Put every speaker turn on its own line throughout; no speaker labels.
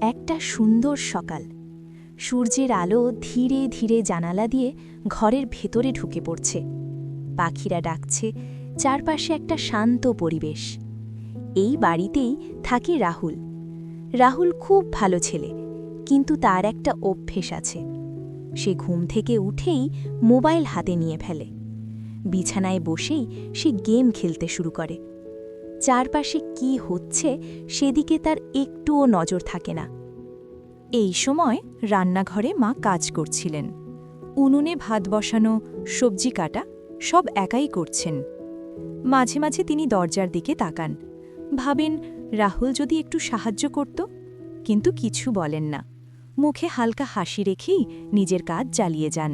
একটা সুন্দর সকাল। সূর্যের আলো ধীরে ধীরে জানালা দিয়ে ঘরের ভেতরে ঢুকে পড়ছে। পাখিরা ডাকছে, চারপাশে একটা শান্ত পরিবেশ। এই বাড়িতেই থাকে রাহুল। রাহুল খুব ভালো ছেলে, কিন্তু তার একটা অভ্যেস আছে। সে ঘুম থেকে উঠেই মোবাইল হাতে নিয়ে ফেলে। বিছানায় বসেই সে গেম খেলতে শুরু করে। চারপাশে কি হচ্ছে সেদিকে তার একটুও নজর থাকে না। এই সময় রান্নাঘরে মা কাজ করছিলেন। উনুনে ভাত বসানো, সবজি কাটা সব একাই করছেন। মাঝে মাঝে তিনি দরজার দিকে তাকান, ভাবেন রাহুল যদি একটু সাহায্য করত, কিন্তু কিছু বলেন না। মুখে হালকা হাসি রেখেই নিজের কাজ চালিয়ে যান।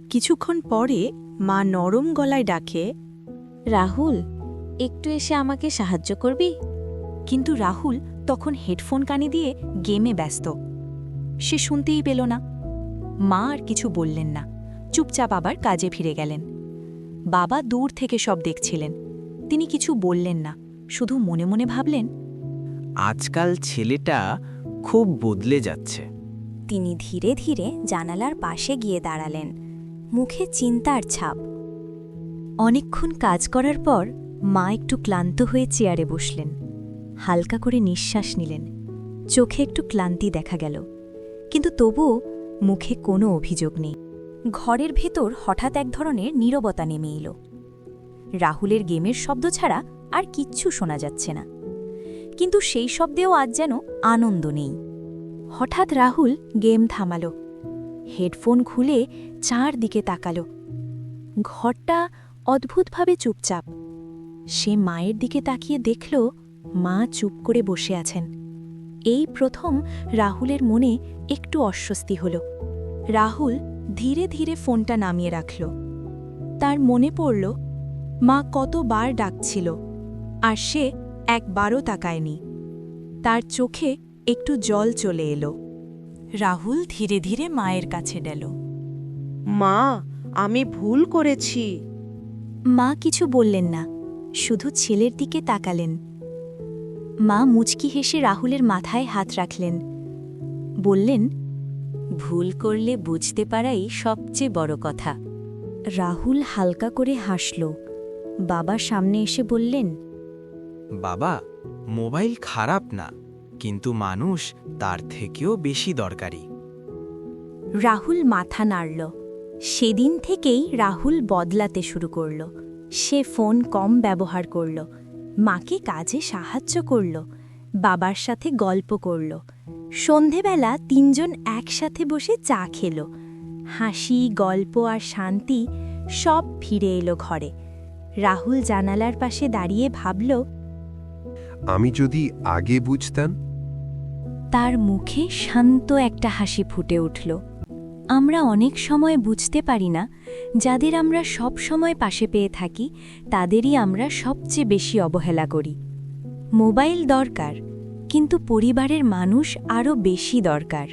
কিছুক্ষণ পরে মা নরম গলায় ডাকে,
রাহুল, একটু এসে আমাকে সাহায্য করবি?
কিন্তু রাহুল তখন হেডফোন কানে দিয়ে গেমে ব্যস্ত। সে শুনতেই পেল না। মা আর কিছু বললেন না, চুপচাপ আবার কাজে ফিরে গেলেন। বাবা দূর থেকে সব দেখছিলেন। তিনি কিছু বললেন না, শুধু মনে মনে ভাবলেন,
আজকাল ছেলেটা খুব বদলে যাচ্ছে।
তিনি ধীরে ধীরে জানালার পাশে গিয়ে দাঁড়ালেন, মুখে চিন্তার ছাপ।
অনেকক্ষণ কাজ করার পর মা একটু ক্লান্ত হয়ে চেয়ারে বসলেন। হালকা করে নিঃশ্বাস নিলেন। চোখে একটু ক্লান্তি দেখা গেল, কিন্তু তবুও মুখে কোনো অভিযোগ নেই। ঘরের ভেতর হঠাৎ এক ধরনের নীরবতা নেমে এলো। রাহুলের গেমের শব্দ ছাড়া আর কিচ্ছু শোনা যাচ্ছে না, কিন্তু সেই শব্দেও আজ যেন আনন্দ নেই। হঠাৎ রাহুল গেম থামালো, হেডফোন খুলে চারদিকে তাকালো। ঘরটা অদ্ভুতভাবে চুপচাপ। সে মায়ের দিকে তাকিয়ে দেখল, মা চুপ করে বসে আছেন। এই প্রথম রাহুলের মনে একটু অস্বস্তি হল। রাহুল ধীরে ধীরে ফোনটা নামিয়ে রাখল। তার মনে পড়ল মা কতবার ডাকছিল, আর সে একবারও তাকায়নি। তার চোখে একটু জল চলে এলো। রাহুল ধীরে ধীরে মায়ের কাছে গেল।
মা, আমি ভুল করেছি।
মা কিছু বললেন না, শুধু ছেলের দিকে তাকালেন। মা মুচকি হেসে রাহুলের মাথায় হাত রাখলেন, বললেন,
ভুল করলে বুঝতে পারাই সবচেয়ে বড় কথা।
রাহুল হালকা করে হাসল। বাবা সামনে এসে বললেন,
বাবা, মোবাইল খারাপ না, কিন্তু মানুষ তার থেকেও বেশি দরকারি।
রাহুল মাথা নাড়ল। সেদিন থেকেই রাহুল বদলাতে শুরু করল। সে ফোন কম ব্যবহার করল, মাকে কাজে সাহায্য করল, বাবার সাথে গল্প করল। সন্ধেবেলা তিনজন একসাথে বসে চা খেল। হাসি, গল্প আর শান্তি সব ফিরে এলো ঘরে। রাহুল জানালার পাশে দাঁড়িয়ে ভাবল,
আমি যদি আগে বুঝতাম।
তার মুখে শান্ত একটা হাসি ফুটে উঠল। আমরা অনেক সময় বুঝতে পারি না, যাদের আমরা সব সময় পাশে পেয়ে থাকি তাদেরই আমরা সবচেয়ে বেশি অবহেলা করি। মোবাইল দরকার, কিন্তু পরিবারের মানুষ আরও বেশি দরকার।